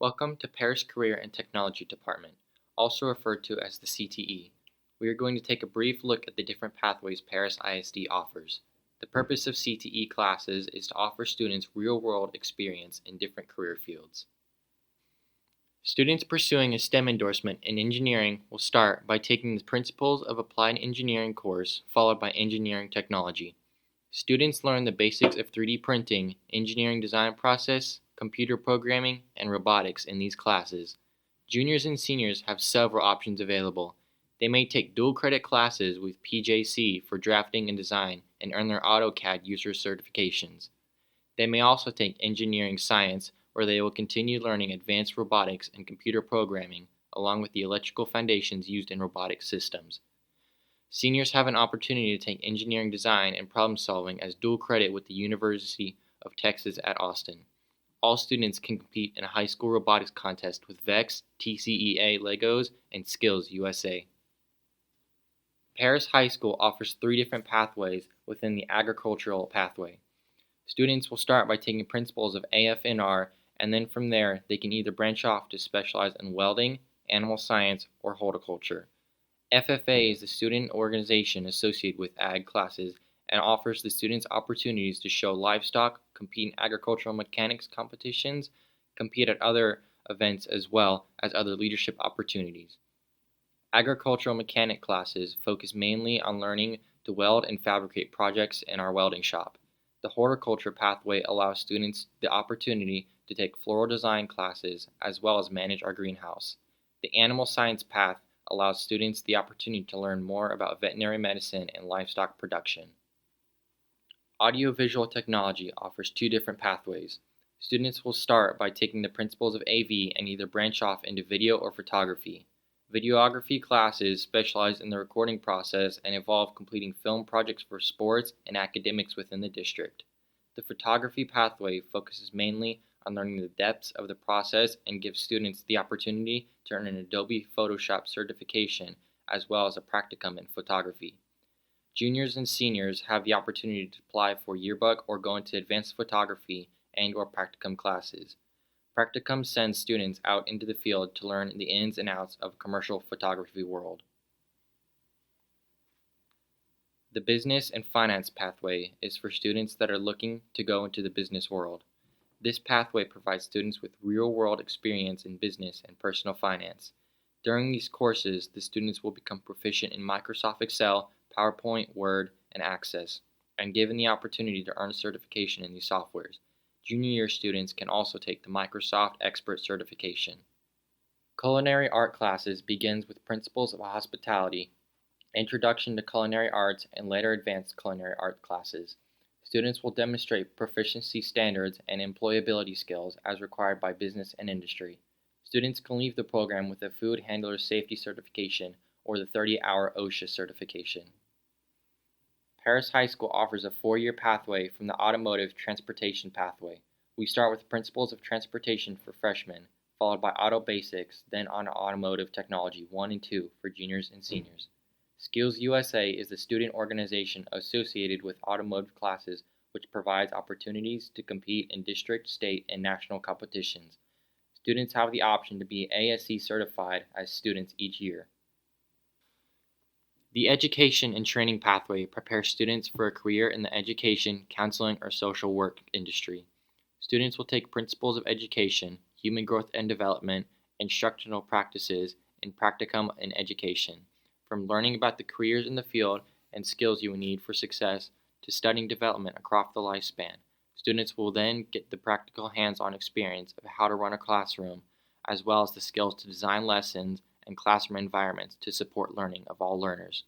Welcome to Paris Career and Technology Department, also referred to as the CTE. We are going to take a brief look at the different pathways Paris ISD offers. The purpose of CTE classes is to offer students real-world experience in different career fields. Students pursuing a STEM endorsement in engineering will start by taking the Principles of Applied Engineering course, followed by Engineering Technology. Students learn the basics of 3D printing, engineering design process, computer programming, and robotics in these classes. Juniors and seniors have several options available. They may take dual credit classes with PJC for drafting and design and earn their AutoCAD user certifications. They may also take engineering science, where they will continue learning advanced robotics and computer programming, along with the electrical foundations used in robotic systems. Seniors have an opportunity to take engineering design and problem solving as dual credit with the University of Texas at Austin. All students can compete in a high school robotics contest with VEX, TCEA Legos, and Skills USA. Paris High School offers 3 different pathways within the agricultural pathway. Students will start by taking principles of AF&R, and then from there they can either branch off to specialize in welding, animal science, or horticulture. FFA is the student organization associated with ag classes and offers the students opportunities to show livestock, compete in agricultural mechanics competitions, compete at other events as well as other leadership opportunities. Agricultural mechanic classes focus mainly on learning to weld and fabricate projects in our welding shop. The horticulture pathway allows students the opportunity to take floral design classes as well as manage our greenhouse. The animal science path allows students the opportunity to learn more about veterinary medicine and livestock production. Audiovisual technology offers 2 different pathways. Students will start by taking the principles of AV and either branch off into video or photography. Videography classes specialize in the recording process and involve completing film projects for sports and academics within the district. The photography pathway focuses mainly on learning the depths of the process and gives students the opportunity to earn an Adobe Photoshop certification as well as a practicum in photography. Juniors and seniors have the opportunity to apply for yearbook or go into advanced photography and/or practicum classes. Practicum sends students out into the field to learn the ins and outs of commercial photography world. The business and finance pathway is for students that are looking to go into the business world. This pathway provides students with real-world experience in business and personal finance. During these courses, the students will become proficient in Microsoft Excel, PowerPoint, Word, and Access, and given the opportunity to earn a certification in these softwares. Junior year students can also take the Microsoft Expert certification. Culinary art classes begins with Principles of Hospitality, Introduction to Culinary Arts, and later advanced culinary art classes. Students will demonstrate proficiency standards and employability skills as required by business and industry. Students can leave the program with a Food Handler Safety Certification or the 30-hour OSHA certification. Paris High School offers a 4-year pathway from the Automotive Transportation pathway. We start with Principles of Transportation for freshmen, followed by Auto Basics, then on Automotive Technology 1 and 2 for juniors and seniors. Skills USA is the student organization associated with automotive classes which provides opportunities to compete in district, state, and national competitions. Students have the option to be ASE certified as students each year. The Education and Training pathway prepares students for a career in the education, counseling, or social work industry. Students will take Principles of Education, Human Growth and Development, Instructional Practices, and Practicum in Education. From learning about the careers in the field and skills you will need for success to studying development across the lifespan, students will then get the practical hands-on experience of how to run a classroom, as well as the skills to design lessons and classroom environments to support learning of all learners.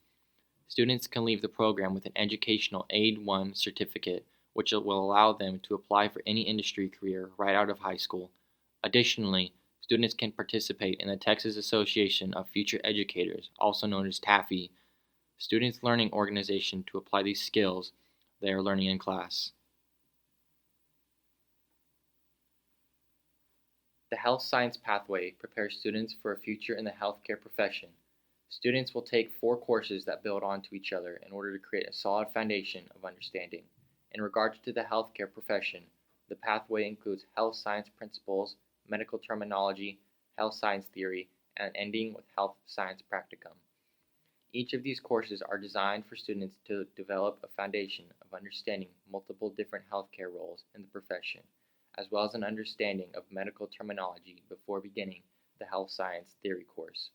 Students can leave the program with an Educational Aid 1 certificate, which will allow them to apply for any industry career right out of high school. Additionally, students can participate in the Texas Association of Future Educators, also known as TAFE, students' learning organization to apply these skills they are learning in class. The Health Science pathway prepares students for a future in the healthcare profession. Students will take 4 courses that build onto each other in order to create a solid foundation of understanding. In regards to the healthcare profession, the pathway includes health science principles, medical terminology, health science theory, and ending with health science practicum. Each of these courses are designed for students to develop a foundation of understanding multiple different healthcare roles in the profession, as well as an understanding of medical terminology before beginning the health science theory course.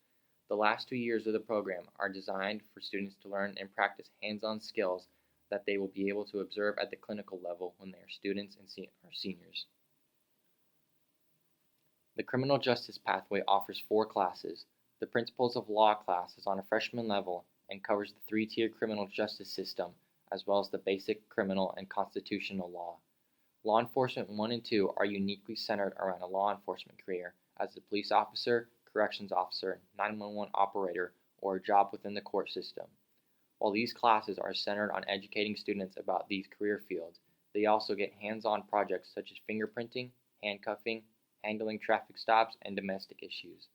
The last 2 years of the program are designed for students to learn and practice hands-on skills that they will be able to observe at the clinical level when they are students and are seniors. The criminal justice pathway offers 4 classes. The Principles of Law class is on a freshman level and covers the 3-tier criminal justice system, as well as the basic criminal and constitutional law. Law Enforcement 1 and 2 are uniquely centered around a law enforcement career as a police officer, corrections officer, 911 operator, or a job within the court system. While these classes are centered on educating students about these career fields, they also get hands-on projects such as fingerprinting, handcuffing, handling traffic stops, and domestic issues.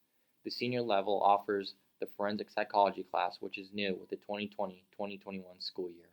The senior level offers the forensic psychology class, which is new with the 2020-2021 school year.